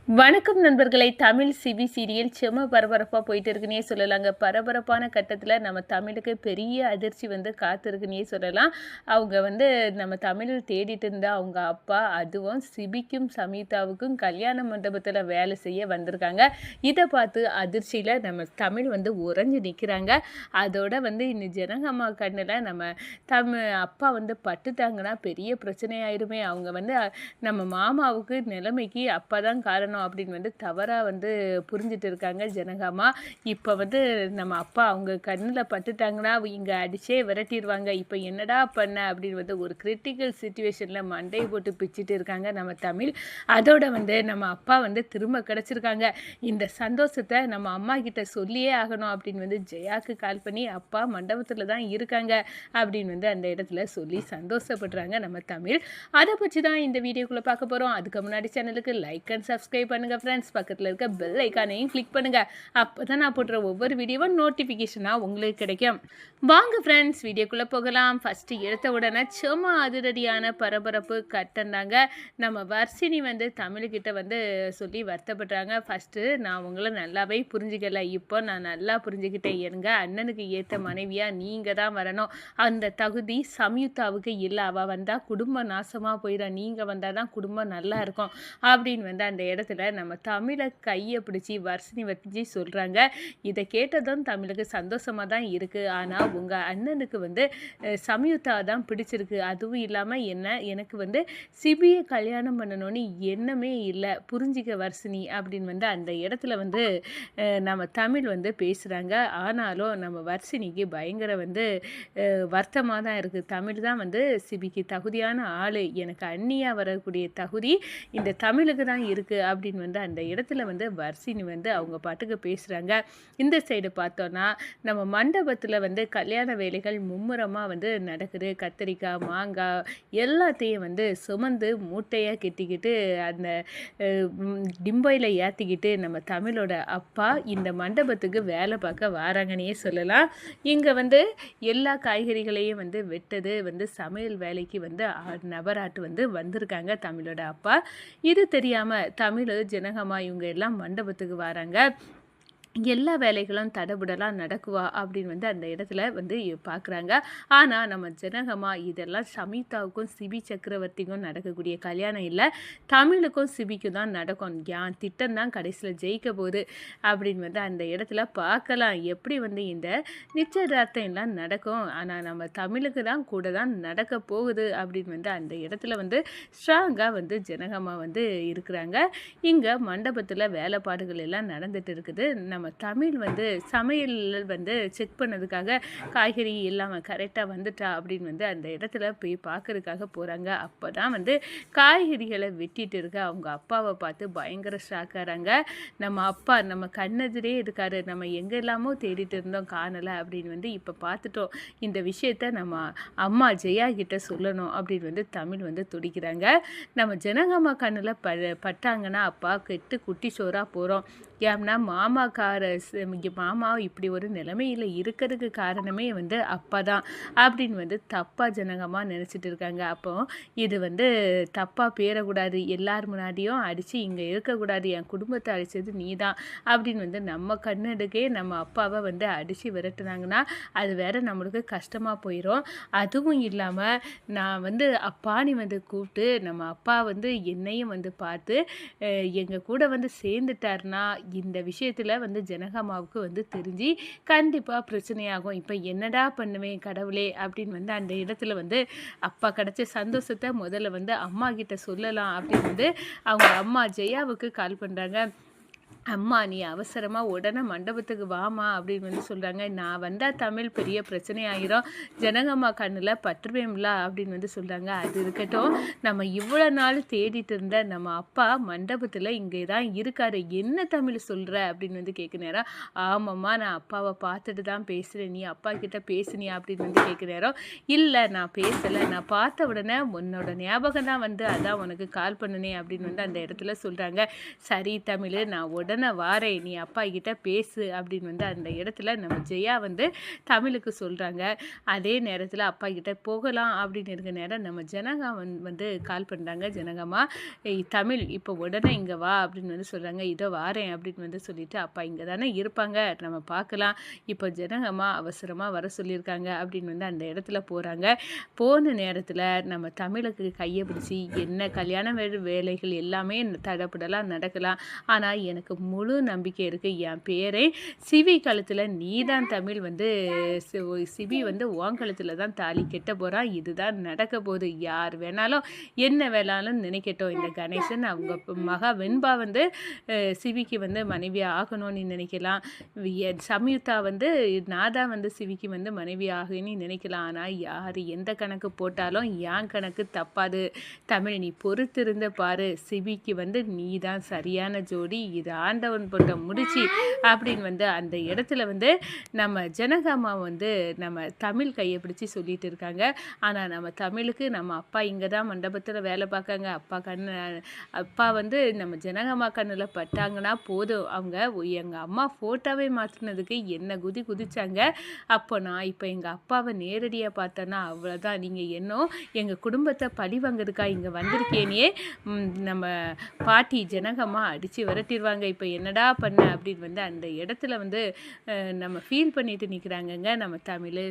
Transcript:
வணக்கம் நண்பர்களை. Tamil CP serial செம பரபரப்பாக போயிட்டு இருக்குன்னே சொல்லலாங்க. பரபரப்பான கட்டத்தில் நம்ம தமிழுக்கு பெரிய அதிர்ச்சி காத்திருக்குன்னே சொல்லலாம். அவங்க நம்ம தமிழ் தேடிட்டு இருந்தா அவங்க அப்பா, அதுவும் சிபிக்கும் சமீதாவுக்கும் கல்யாண மண்டபத்தில் வேலை செய்ய வந்திருக்காங்க. இதை பார்த்து அதிர்ச்சியில் நம்ம தமிழ் உறைஞ்சு நிற்கிறாங்க. அதோட இன்னும் ஜனகம்மா கண்ணில் நம்ம அப்பா பட்டுட்டாங்கன்னா பெரிய பிரச்சனையாயிருமே. அவங்க நம்ம மாமாவுக்கு நிலைமைக்கு அப்பா தான் காரணம் அப்படின்னு தவறாக புரிஞ்சிட்டு இருக்காங்க ஜனகாமா. இப்போ நம்ம அப்பா அவங்க கண்ணில் பட்டுட்டாங்கன்னா இங்கே அடிச்சே விரட்டிடுவாங்க. இப்போ என்னடா பண்ண அப்படின்னு ஒரு கிரிட்டிக்கல் சுச்சுவேஷனில் மண்டையை போட்டு பிச்சுட்டு இருக்காங்க நம்ம தமிழ். அதோட நம்ம அப்பா திரும்ப கிடச்சிருக்காங்க. இந்த சந்தோஷத்தை நம்ம அம்மா கிட்ட சொல்லியே ஆகணும் அப்படின்னு ஜெயாக்கு கால் பண்ணி அப்பா மண்டபத்தில் தான் இருக்காங்க அப்படின்னு அந்த இடத்துல சொல்லி சந்தோஷப்படுறாங்க நம்ம தமிழ். அதை பற்றி தான் இந்த வீடியோக்குள்ளே பார்க்க போகிறோம். அதுக்கு முன்னாடி சேனலுக்கு லைக் அண்ட் சப்ஸ்கிரைப் பண்ணுங்க ஃப்ரெண்ட்ஸ். பக்கத்தில் இருக்க பெல் ஐக்கானையும் கிளிக் பண்ணுங்க. அப்போ தான் நான் போடுற ஒவ்வொரு வீடியோவும் நோட்டிஃபிகேஷனாக உங்களுக்கு கிடைக்கும். வாங்க ஃப்ரெண்ட்ஸ், வீடியோக்குள்ளே போகலாம். ஃபஸ்ட்டு எடுத்த உடனே சும்மா அதிரடியான பரபரப்பு கட்டந்தாங்க. நம்ம வர்ஷினி தமிழ்கிட்ட சொல்லி வருத்தப்படுறாங்க. ஃபஸ்ட்டு நான் உங்களை நல்லாவே புரிஞ்சுக்கல, இப்போ நான் நல்லா புரிஞ்சுக்கிட்டேன். எங்க அண்ணனுக்கு ஏற்ற மனைவியாக நீங்கள் தான் வரணும். அந்த தகுதி சம்யுக்தாவுக்கு இல்லை. அவள் வந்தால் குடும்பம் நாசமாக போயிடும். நீங்கள் வந்தால் தான் குடும்பம் நல்லா இருக்கும் அப்படின்னு அந்த இடத்துல நம்ம தமிழை கையை பிடிச்சி வர்ஷினி வச்சு சொல்கிறாங்க. இதை கேட்டதும் தமிழுக்கு சந்தோஷமாக தான் இருக்குது. ஆனால் உங்கள் அண்ணனுக்கு சம்யுக்தா தான் பிடிச்சிருக்கு. அதுவும் இல்லாமல் எனக்கு சிபியை கல்யாணம் பண்ணணும்னு எண்ணமே இல்லை. புரிஞ்சிக்க வர்ஷினி அப்படின்னு அந்த இடத்துல நம்ம தமிழ் பேசுகிறாங்க. ஆனாலும் நம்ம வர்ஷினிக்கு பயங்கர வருத்தமாக தான் இருக்குது. தமிழ் தான் சிபிக்கு தகுதியான ஆள், எனக்கு அண்ணியாக வரக்கூடிய தகுதி இந்த தமிழுக்கு தான் இருக்குது அப்படின்னு அந்த இடத்துல வர்ஷினி அவங்க பாட்டுக்கு பேசுகிறாங்க. இந்த சைடு பார்த்தோன்னா நம்ம மண்டபத்தில் கல்யாண வேலைகள் மும்முரமாக நடக்குது. கத்திரிக்காய், மாங்காய் எல்லாத்தையும் சுமந்து மூட்டையாக கெட்டிக்கிட்டு அந்த டிம்பையில் ஏற்றிக்கிட்டு நம்ம தமிழோட அப்பா இந்த மண்டபத்துக்கு வேலை பார்க்க வராங்கன்னே சொல்லலாம். இங்கே எல்லா காய்கறிகளையும் வெட்டது சமையல் வேலைக்கு நபராட்டு வந்திருக்காங்க தமிழோட அப்பா. இது தெரியாமல் தமிழ், ஜனகம்மா இவங்க எல்லாம் மண்டபத்துக்கு வராங்க. எல்லா வேலைகளும் தடபுடலாம் நடக்குவா அப்படின்னு அந்த இடத்துல பார்க்குறாங்க. ஆனால் நம்ம ஜனகம்மா இதெல்லாம் சமீதாவுக்கும் சிபி சக்கரவர்த்திக்கும் நடக்கக்கூடிய கல்யாணம் இல்லை, தமிழுக்கும் சிபிக்கும் தான் நடக்கும். என் திட்டம் தான் கடைசியில் ஜெயிக்க போகுது அப்படின்னு அந்த இடத்துல பார்க்கலாம். எப்படி இந்த நிச்சயதார்த்தம் எல்லாம் நடக்கும், ஆனால் நம்ம தமிழுக்கு தான் கூட தான் நடக்க போகுது அப்படின்னு அந்த இடத்துல ஸ்ட்ராங்காக ஜனகம்மா இருக்கிறாங்க. இங்கே மண்டபத்தில் வேலைப்பாடுகள் எல்லாம் நடந்துட்டு இருக்குது. நம்ம தமிழ் சமையல் செக் பண்ணதுக்காக காய்கறி இல்லாமல் கரெக்டாக வந்துட்டா அப்படின்னு அந்த இடத்துல போய் பார்க்கறதுக்காக போகிறாங்க. அப்போ தான் காய்கறிகளை வெட்டிட்டு இருக்க அவங்க அப்பாவை பார்த்து பயங்கர ஷாக்காகிறாங்க. நம்ம அப்பா நம்ம கண்ணெதிரே இருக்காரு, நம்ம எங்கெல்லாமோ தேடிட்டு இருந்தோம் காணலை அப்படின்னு இப்போ பார்த்துட்டோம். இந்த விஷயத்த நம்ம அம்மா ஜெயா கிட்ட சொல்லணும் அப்படின்னு தமிழ் துடிக்கிறாங்க. நம்ம ஜனகம்மா கண்ணில் பட்டாங்கன்னா அப்பா கெட்டு குட்டி சோறாக போகிறோம். ஏன்னா மாமா இப்படி ஒரு நிலைமையில் இருக்கிறதுக்கு காரணமே அப்பா தான் அப்படின்னு தப்பாக ஜனகமாக நினச்சிட்டு இருக்காங்க. அப்போ இது தப்பாக பேரக்கூடாது, எல்லார் முன்னாடியும் அடித்து இங்கே இருக்கக்கூடாது, என் குடும்பத்தை அடித்தது நீ தான் அப்படின்னு நம்ம கண்ணெடுக்கே நம்ம அப்பாவை அடித்து விரட்டுனாங்கன்னா அது வேற நம்மளுக்கு கஷ்டமாக போயிடும். அதுவும் இல்லாமல் நான் அப்பானி கூப்பிட்டு நம்ம அப்பா என்னையும் பார்த்து எங்கள் கூட சேர்ந்துட்டாருன்னா இந்த விஷயத்தில் ஜனகம்மாவுக்கு தெரிஞ்சு கண்டிப்பாக பிரச்சனையாகும். இப்போ என்னடா பண்ணுவேன் கடவுளே அப்படின்னு அந்த இடத்துல அப்பா கிடச்ச சந்தோஷத்தை முதல்ல அம்மா கிட்ட சொல்லலாம் அப்படின்னு அவங்க அம்மா ஜெயாவுக்கு கால் பண்ணுறாங்க. அம்மா நீ அவசரமாக உடனே மண்டபத்துக்கு வாமா அப்படின்னு சொல்கிறாங்க. நான் வந்தால் தமிழ் பெரிய பிரச்சனை ஆகிரும், ஜனகம்மா கண்ணில் பற்றுவேம்ல அப்படின்னு சொல்கிறாங்க. அது இருக்கட்டும், நம்ம இவ்வளோ நாள் தேடிட்டு இருந்த நம்ம அப்பா மண்டபத்தில் இங்கே தான் இருக்காரு, என்ன தமிழ் சொல்கிற அப்படின்னு கேட்க நேரம், ஆமாம்மா நான் அப்பாவை பார்த்துட்டு தான் பேசுகிறேன், நீ அப்பா கிட்ட பேசுனியா அப்படின்னு கேட்க நேரம், இல்லை நான் பேசலை, நான் பார்த்த உடனே உன்னோட ஞாபகம் தான் அதான் உனக்கு கால் பண்ணினேன் அப்படின்னு அந்த இடத்துல சொல்கிறாங்க. சரி தமிழ், நான் உடனே வாரேன், நீ அப்பா கிட்ட பேசு அப்படின்னு வந்து அந்த இடத்துல நம்ம ஜெயா வந்து தமிழுக்கு சொல்கிறாங்க. அதே நேரத்தில் அப்பா கிட்ட போகலாம் அப்படின்னு இருக்க நேரம் நம்ம ஜனகா வந்து கால் பண்ணுறாங்க. ஜனகம்மா, தமிழ் இப்போ உடனே இங்கே வா அப்படின்னு வந்து சொல்கிறாங்க. இதோ வாரேன் அப்படின்னு வந்து சொல்லிட்டு, அப்பா இங்கே தானே இருப்பாங்க, நம்ம பார்க்கலாம், இப்போ ஜனகம்மா அவசரமாக வர சொல்லியிருக்காங்க அப்படின்னு வந்து அந்த இடத்துல போகிறாங்க. போன நேரத்தில் நம்ம தமிழுக்கு கையை பிடிச்சி, என்ன கல்யாண வேலைகள் எல்லாமே தடப்படலாம் நடக்கலாம், ஆனால் எனக்கு முழு நம்பிக்கை இருக்குது, என் பேரை சிவி கழுத்தில் நீ தான் தமிழ் வந்து சிவி வந்து உன் கழுத்தில் தான் தாலி கெட்ட போகிறான், இதுதான் நடக்க போகுது, யார் வேணாலும் என்ன வேணாலும் நினைக்கட்டும், இந்த கணேசன் அவங்க மகா வெண்பா வந்து சிவிக்கு வந்து மனைவியாக ஆகணும்னு நினைக்கலாம், சம்யுக்தா வந்து நான் தான் வந்து சிவிக்கு வந்து மனைவி ஆகுன்னு நினைக்கலாம், ஆனால் யார் எந்த கணக்கு போட்டாலும் என் கணக்கு தப்பாது, தமிழ் நீ பொறுத்திருந்த பாரு, சிவிக்கு வந்து நீ தான் சரியான ஜோடி, இது ஆண்டவன் போட்ட முடிச்சு அப்படின்னு வந்து அந்த இடத்துல வந்து நம்ம ஜனகாமா வந்து நம்ம தமிழ் கையை பிடிச்சி சொல்லிட்டு இருக்காங்க. ஆனால் நம்ம தமிழுக்கு நம்ம அப்பா இங்கே தான் மண்டபத்தில் வேலை பார்க்காங்க, அப்பா வந்து நம்ம ஜனகாமா கண்ணில் பட்டாங்கன்னா போதும், அவங்க எங்கள் அம்மா ஃபோட்டோவே மாற்றினதுக்கு என்ன குதிச்சாங்க, அப்போ நான் இப்போ எங்கள் அப்பாவை நேரடியாக பார்த்தேன்னா அவ்வளோதான், நீங்கள் என்னோ எங்கள் குடும்பத்தை பழி வாங்கிறதுக்கா இங்கே வந்திருக்கேனே, நம்ம பாட்டி ஜனகம்மா அடித்து விரட்டிடுவாங்க, இப்போ என்னடா பண்ண அப்படின்னு வந்து அந்த இடத்துல வந்து நம்ம ஃபீல் பண்ணிட்டு நிற்கிறாங்கங்க நம்ம தமிழ்.